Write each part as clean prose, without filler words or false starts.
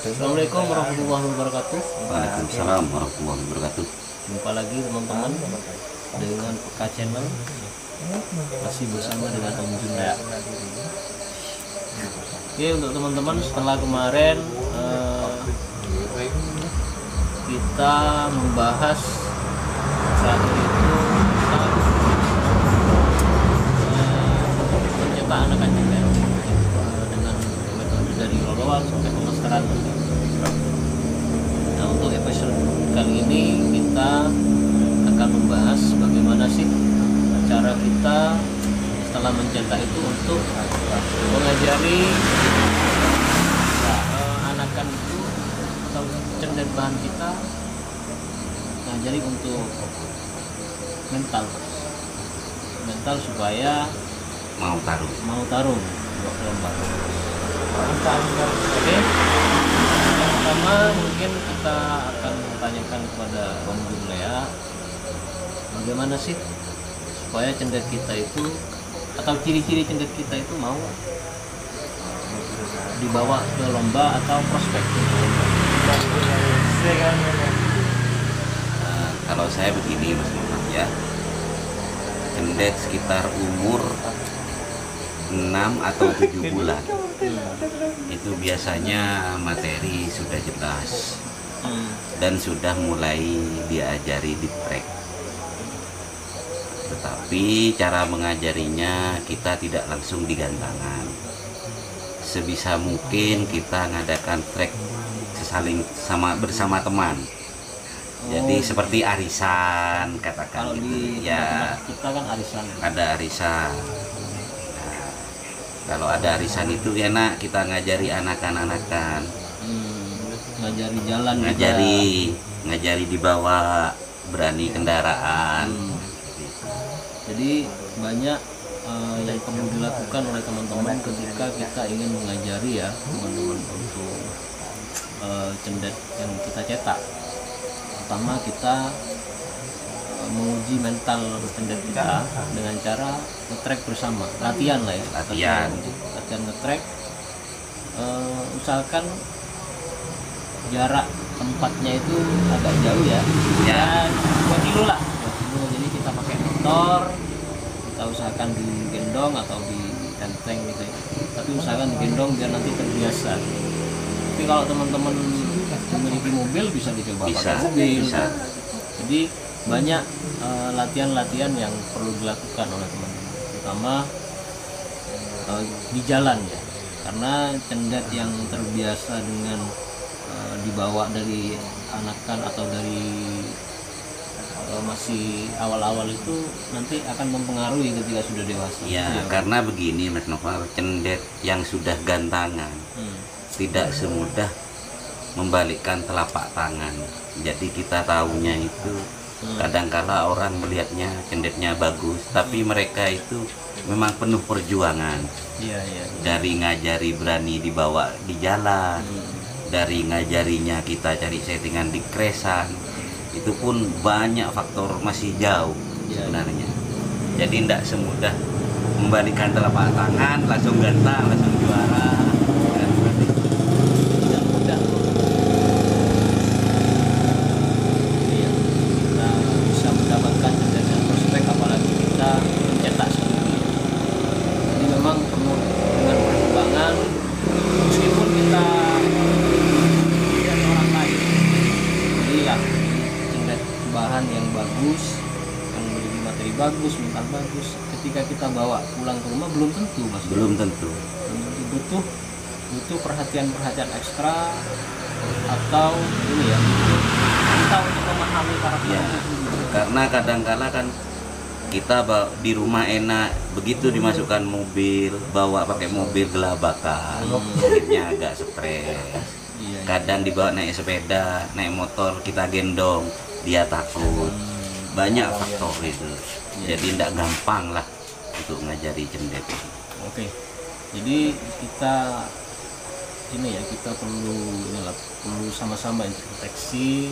Assalamualaikum warahmatullahi wabarakatuh. Waalaikumsalam warahmatullahi wabarakatuh. Jumpa lagi teman-teman dengan Peka Channel, masih bersama dengan Om Jun ya. Oke, untuk teman-teman, setelah kemarin kita membahas terakhir itu tentang mencetak anak anjing ya, dengan metode dari awal sampai pemasteran. Nah, untuk episode kali ini kita akan membahas bagaimana sih cara kita setelah mencetak itu untuk mengajari anakan itu atau cendet bahan kita, ngajari untuk mental supaya Mau tarung buat lomba. Oke, yang pertama mungkin kita akan tanyakan kepada Om Jun ya, bagaimana sih supaya cendet kita itu atau ciri-ciri cendet kita itu mau dibawa ke lomba atau prospek. Kalau saya begini Mas Muhammad ya, cendet sekitar umur 6 atau 7 bulan itu biasanya materi sudah jelas dan sudah mulai diajari di track. Tetapi cara mengajarinya kita tidak langsung digantangan. Sebisa mungkin kita ngadakan track bersama teman. Jadi seperti arisan katakan Kalau gitu di ya, kita kan arisan. ada arisan. Nah, kalau ada arisan itu enak kita ngajari anakan-anakan, Ngajari jalan ngajari dibawa, berani kendaraan. Jadi banyak yang perlu dilakukan oleh teman-teman ketika kita ingin mengajari ya teman-teman untuk cendet yang kita cetak. Pertama kita menguji mental cendet kita dengan cara nge-track bersama, latihan lah ya, latihan nge-track. Usahakan jarak tempatnya itu agak jauh ya, 2 kilo lah, 2 kilo. Jadi kita pakai motor, kita usahakan digendong atau ditenteng gitu ya, tapi usahakan digendong biar nanti terbiasa. Tapi kalau teman-teman memiliki mobil bisa dicoba pakai mobil. Jadi banyak latihan-latihan yang perlu dilakukan oleh teman-teman, terutama di jalan ya, karena cendet yang terbiasa dengan dibawa dari anakan atau dari masih awal-awal itu nanti akan mempengaruhi ketika sudah dewasa. Ya, karena begini Mas Novel, cendet yang sudah gantangan tidak semudah membalikkan telapak tangan. Jadi kita tahunya itu kadangkala orang melihatnya cendetnya bagus, tapi mereka itu memang penuh perjuangan. Dari ngajari berani dibawa di jalan, dari ngajarinya kita cari settingan di kresan, itu pun banyak faktor, masih jauh sebenarnya. Jadi tidak semudah membalikkan telapak tangan langsung gantang, langsung juara. Tidak mudah. Kita bisa mendapatkan cendet yang prospek, apalagi kita mencetak sendiri. Jadi memang penuh dengan perjuangan, meskipun kita tidak orang lain. Jadi ya cendet bahan yang bagus, yang memiliki materi bagus, mental bagus, ketika kita bawa pulang ke rumah belum tentu mas. Belum tentu. Butuh perhatian ekstra, atau ini ya, kita untuk memahami karakter Ya, itu dulu. karena kadangkala kan kita di rumah enak, begitu dimasukkan mobil, bawa pakai mobil gelabakan, akhirnya agak stres. Kadang dibawa naik sepeda, naik motor, kita gendong, dia takut. Banyak faktor itu. Jadi tidak gampang lah untuk ngajari cendet. Oke, jadi kita perlu sama-sama introspeksi,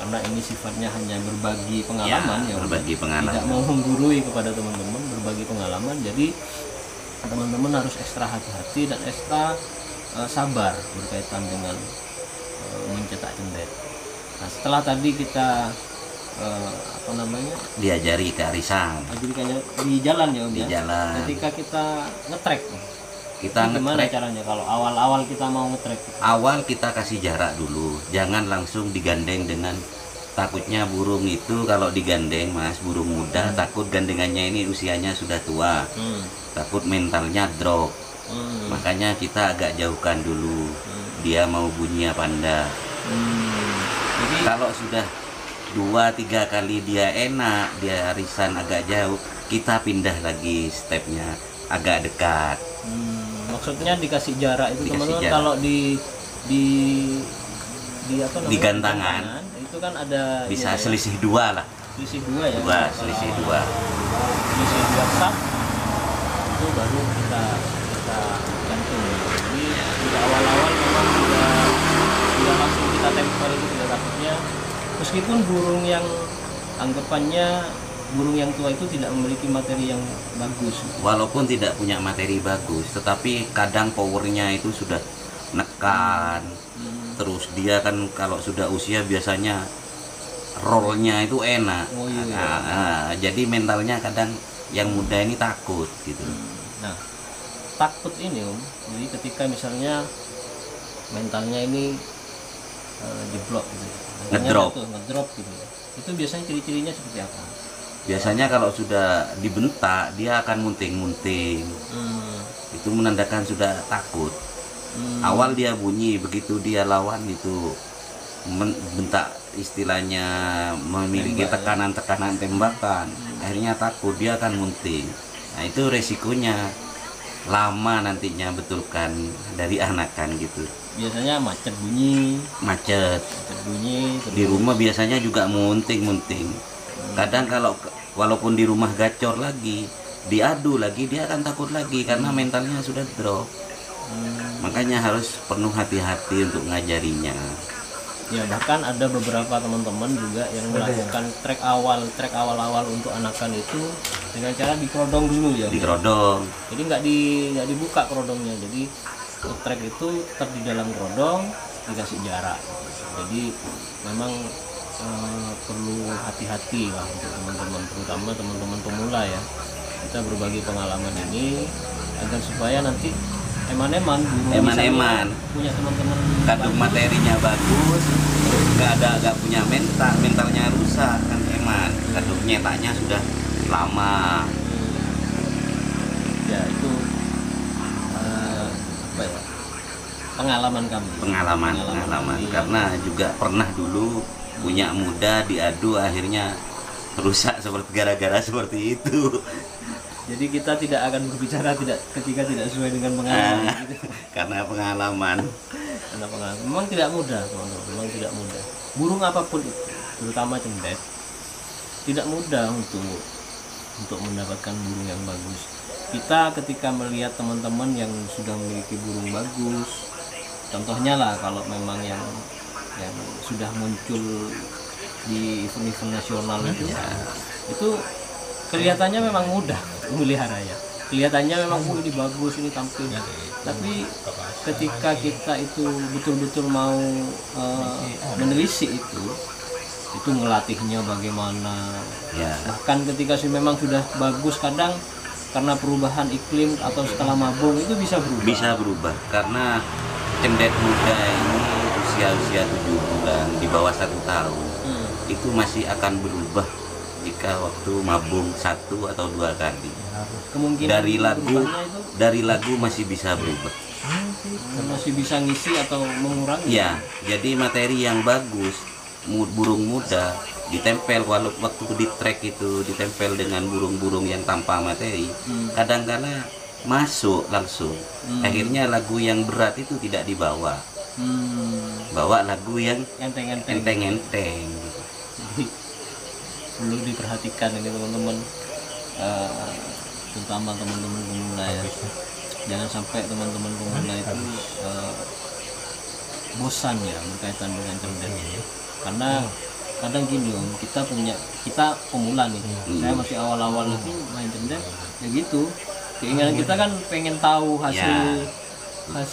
karena ini sifatnya hanya berbagi pengalaman ya, berbagi pengalaman. Tidak mau menggurui kepada teman-teman, berbagi pengalaman. Jadi teman-teman harus ekstra hati-hati dan ekstra sabar berkaitan dengan mencetak cendet. Nah setelah tadi kita diajari kearisan di jalan ya Om di ya. jalan. Ketika kita ngetrek, kita gimana caranya kalau awal-awal kita mau ngetrek? Awal kita kasih jarak dulu, jangan langsung digandeng dengan, takutnya burung itu kalau digandeng Mas, burung muda takut gandengannya ini usianya sudah tua, takut mentalnya drop. Makanya kita agak jauhkan dulu, dia mau bunyi apa enggak. Jadi kalau sudah 2-3 kali dia enak, dia arisan agak jauh, kita pindah lagi stepnya agak dekat. Maksudnya dikasih jarak itu teman-teman, kalau di apa namanya, di gantangan itu kan ada bisa ya, selisih 2 lah. Selisih 2 ya. Selisih 2. Selisih 2 sak itu baru kita gantung. Jadi di awal-awal memang sudah langsung kita tempel gitu ya, takutnya meskipun burung yang anggapannya burung yang tua itu tidak memiliki materi yang bagus. Walaupun tidak punya materi bagus, tetapi kadang powernya itu sudah nekan. Terus dia kan kalau sudah usia biasanya rollnya itu enak. Jadi mentalnya kadang yang muda ini takut gitu. Nah, takut ini Om, jadi ketika misalnya mentalnya ini jeblok gitu, ngedrop gitu, itu biasanya ciri-cirinya seperti apa? Biasanya kalau sudah dibentak dia akan munting-munting. Itu menandakan sudah takut. Awal dia bunyi, begitu dia lawan itu bentak, istilahnya memiliki tekanan-tekanan tembakan, akhirnya takut, dia akan munting. Nah itu resikonya lama nantinya betulkan dari anakan gitu. Biasanya macet bunyi terus. Di rumah biasanya juga munting. Kadang kalau walaupun di rumah gacor lagi, diadu lagi, dia akan takut lagi karena mentalnya sudah drop. Makanya harus penuh hati-hati untuk ngajarinya. Ya bahkan ada beberapa teman-teman juga yang melakukan trek awal untuk anakan itu dengan cara dikerodong dulu ya. Dikerodong. Jadi nggak dibuka kerodongnya. Jadi trek itu tetap di dalam kerodong, dikasih jarak. Jadi memang perlu hati-hati lah untuk teman-teman, terutama teman-teman pemula ya. Kita berbagi pengalaman ini agar supaya nanti eman-eman punya teman-teman kandung materinya bagus, nggak punya mentalnya rusak kan eman. Kandung nyetaknya sudah lama. Ya itu apa ya, pengalaman kami. Pengalaman. Karena juga pernah dulu punya muda diadu akhirnya rusak gara-gara seperti itu. Jadi kita tidak akan berbicara ketika tidak sesuai dengan pengalaman. Karena pengalaman. Memang tidak mudah, memang tidak mudah. Burung apapun itu, terutama cendet, tidak mudah untuk mendapatkan burung yang bagus. Kita ketika melihat teman-teman yang sudah memiliki burung bagus, contohnya lah kalau memang yang sudah muncul di event-event nasional itu kelihatannya memang mudah memelihara ya, kelihatannya memang ini bagus, ini tampil, tapi ketika kita itu betul-betul mau menelisik itu ngelatihnya bagaimana ya. Bahkan ketika memang sudah bagus, kadang karena perubahan iklim atau skala mabung itu bisa berubah karena cendet muda ini usia 7 bulan di bawah 1 tahun itu masih akan berubah jika waktu mabung 1 atau 2 kali. Kemungkinan dari lagu masih bisa berubah. Masih bisa ngisi atau mengurangi. Ya, jadi materi yang bagus burung muda ditempel waktu di trek itu ditempel dengan burung-burung yang tanpa materi, kadang-kala masuk langsung. Akhirnya lagu yang berat itu tidak dibawa. Bawa lagu yang enteng-enteng. Perlu diperhatikan ini teman-teman, terutama teman-teman pemula ya. Jangan sampai teman-teman pemula itu bosan ya berkaitan dengan cendet. Karena kadang gini Om, kita pemula nih, saya masih awal-awal itu main cendet ya gitu. Keinginan kita kan pengen tahu hasil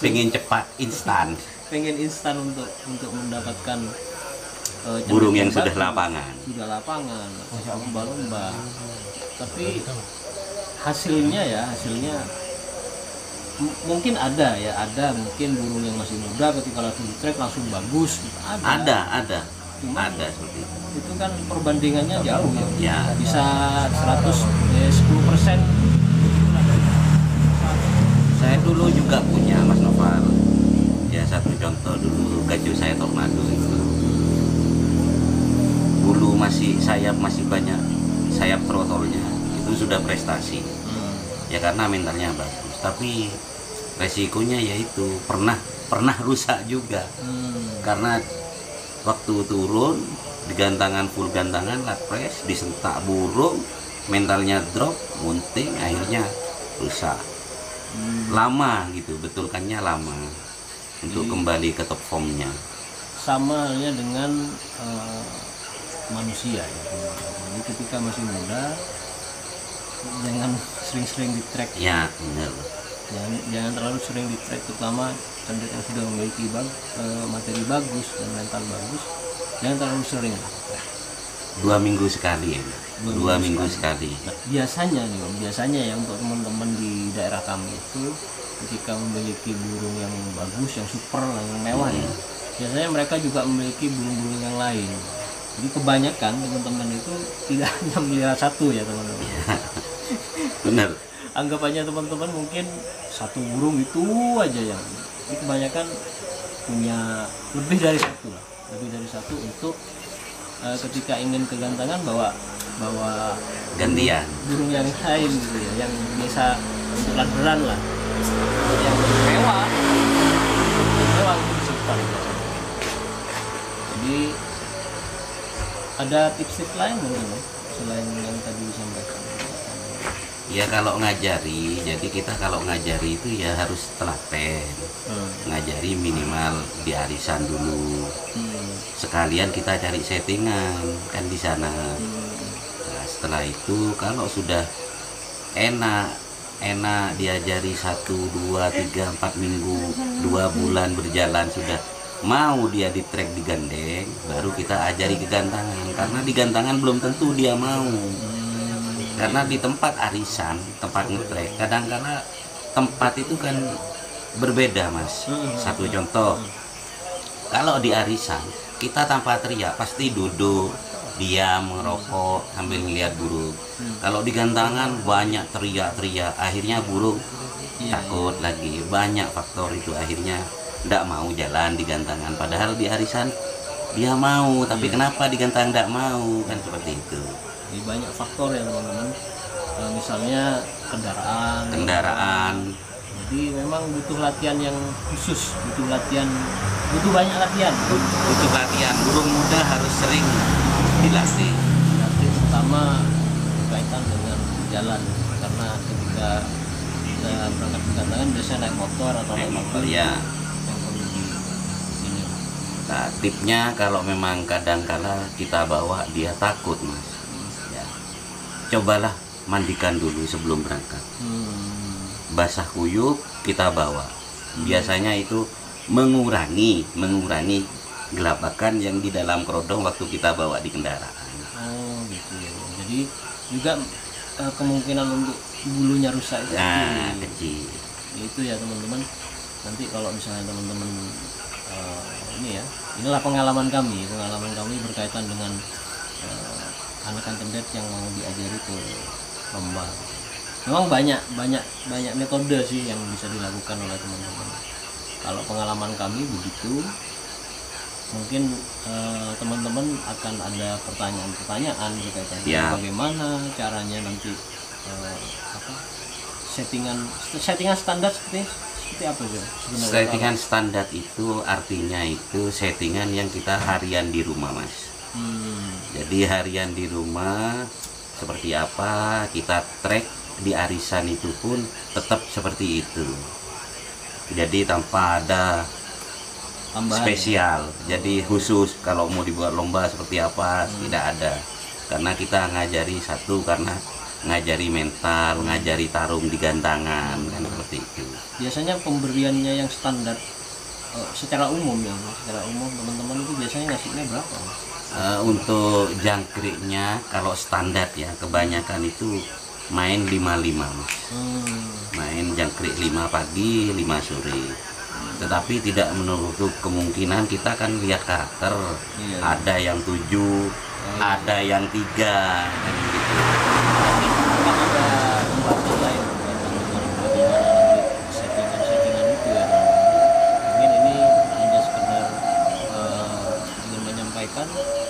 pengen cepat, instan. pengen instan untuk mendapatkan burung yang cendet sudah lapangan. sudah lapangan, lomba-lomba. Tapi hasilnya mungkin ada mungkin burung yang masih muda ketika langsung di track langsung bagus gitu. Ada Cuma seperti itu. itu kan perbandingannya jauh Ya. Bisa 10%. Saya dulu juga punya Mas Noval. Ya satu contoh dulu gajah saya tornado itu. Bulu sayap masih banyak, sayap trotolnya itu sudah prestasi. Ya karena mentalnya bagus. Tapi resikonya yaitu pernah rusak juga. Karena waktu turun di gantangan full gantangan lapres disentak burung, mentalnya drop, munting, akhirnya rusak. Lama gitu, betulkannya lama untuk kembali ke top formnya. Sama halnya dengan manusia ya. Jadi ketika masih muda jangan sering-sering di track. Ya benar. Jangan terlalu sering di track, terutama cendet yang sudah memiliki materi bagus dan mental bagus. Jangan terlalu sering. 2 minggu sekali ya. 2 minggu sekali. Nah, biasanya ya untuk teman-teman di daerah kami itu ketika memiliki burung yang bagus, yang super, yang mewah ya, biasanya mereka juga memiliki burung-burung yang lain. Jadi kebanyakan teman-teman itu tidak hanya melihara satu ya teman-teman. Benar. Anggap aja teman-teman mungkin satu burung itu aja yang. Jadi kebanyakan punya lebih dari satu untuk ketika ingin kegantangan bawa Gantian. burung yang lain gitu ya, yang biasa untuk ladberan lah, yang mewah itu disimpan. Jadi ada tips-tips lain mungkin ya, selain yang tadi disampaikan. Ya kalau ngajari, jadi kita kalau ngajari itu ya harus telaten. Ngajari minimal di arisan dulu. Sekalian kita cari settingan kan di sana. Nah, setelah itu kalau sudah enak diajari 1, 2, 3, 4 minggu, 2 bulan berjalan sudah mau dia di track digandeng, baru kita ajari kegantangan. Karena di gantangan belum tentu dia mau. Karena di tempat arisan, tempat ngetrek, kadang-kala tempat itu kan berbeda Mas. Satu contoh, kalau di arisan kita tanpa teriak pasti duduk, diam, merokok sambil melihat burung. Kalau di gantangan banyak teriak-teriak, akhirnya burung takut lagi. Banyak faktor itu akhirnya tidak mau jalan di gantangan. Padahal di arisan dia mau, tapi kenapa di gantangan tidak mau, kan seperti itu. Jadi banyak faktor ya teman-teman. Misalnya kendaraan. Jadi memang butuh latihan yang khusus, butuh banyak latihan. Butuh latihan. Burung muda harus sering dilatih. Pertama berkaitan dengan jalan, karena ketika kita berangkat ke gantangan biasanya naik motor atau naik mobil ya. Yang perlu ini. Nah, tipnya kalau memang kadang-kala kita bawa dia takut Mas. Cobalah mandikan dulu sebelum berangkat. Basah kuyup kita bawa. Biasanya itu mengurangi gelabakan yang di dalam kerodong waktu kita bawa di kendaraan. Oh gitu ya. Jadi juga kemungkinan untuk bulunya rusak itu kecil. Itu ya teman-teman. Nanti kalau misalnya teman-teman inilah pengalaman kami berkaitan dengan anakan cendet yang mau diajari ke lomba. Memang banyak metode sih yang bisa dilakukan oleh teman-teman. Kalau pengalaman kami begitu, mungkin teman-teman akan ada pertanyaan berkaitan bagaimana caranya nanti settingan standar seperti apa sih sebenarnya? Settingan standar itu artinya itu settingan yang kita harian di rumah Mas. Jadi harian di rumah seperti apa kita track di arisan itu pun tetap seperti itu. Jadi tanpa ada tambahan spesial. Jadi khusus kalau mau dibuat lomba seperti apa tidak ada. Karena kita ngajari satu karena ngajari mental, ngajari tarung di gantangan kan seperti itu. Biasanya pemberiannya yang standar secara umum ya, secara umum teman-teman itu biasanya ngasihnya berapa? Untuk jangkriknya kalau standar ya kebanyakan itu main 55 Mas. Main jangkrik 5 pagi 5 sore, tetapi tidak menutup kemungkinan kita kan lihat karakter. Iya. Ada yang 7, ada yang 3 kan gitu. Tapi kan ada pembahasan lain teman-teman bagaimana nanti settingan itu ya teman-teman. Mungkin ini hanya sekedar ingin menyampaikan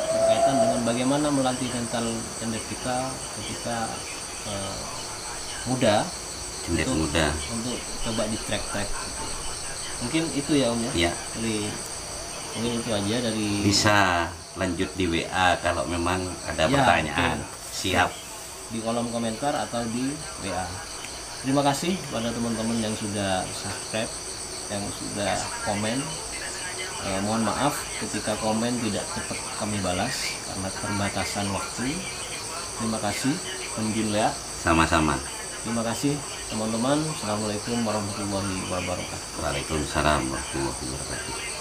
berkaitan dengan bagaimana melatih mental cendet kita ketika muda, Cendet muda. untuk coba di track-track gitu. Mungkin itu ya Om ya. Ya, Dari mungkin itu aja dari bisa lanjut di WA kalau memang ada Ya, pertanyaan. betul. Siap. di kolom komentar atau di WA. Terima kasih pada teman-teman yang sudah subscribe, yang sudah komen. Mohon maaf ketika komen tidak cepat kami balas karena keterbatasan waktu. Terima kasih Om Junlea. Sama-sama. Terima kasih teman-teman. Assalamualaikum warahmatullahi wabarakatuh. Waalaikumsalam warahmatullahi wabarakatuh.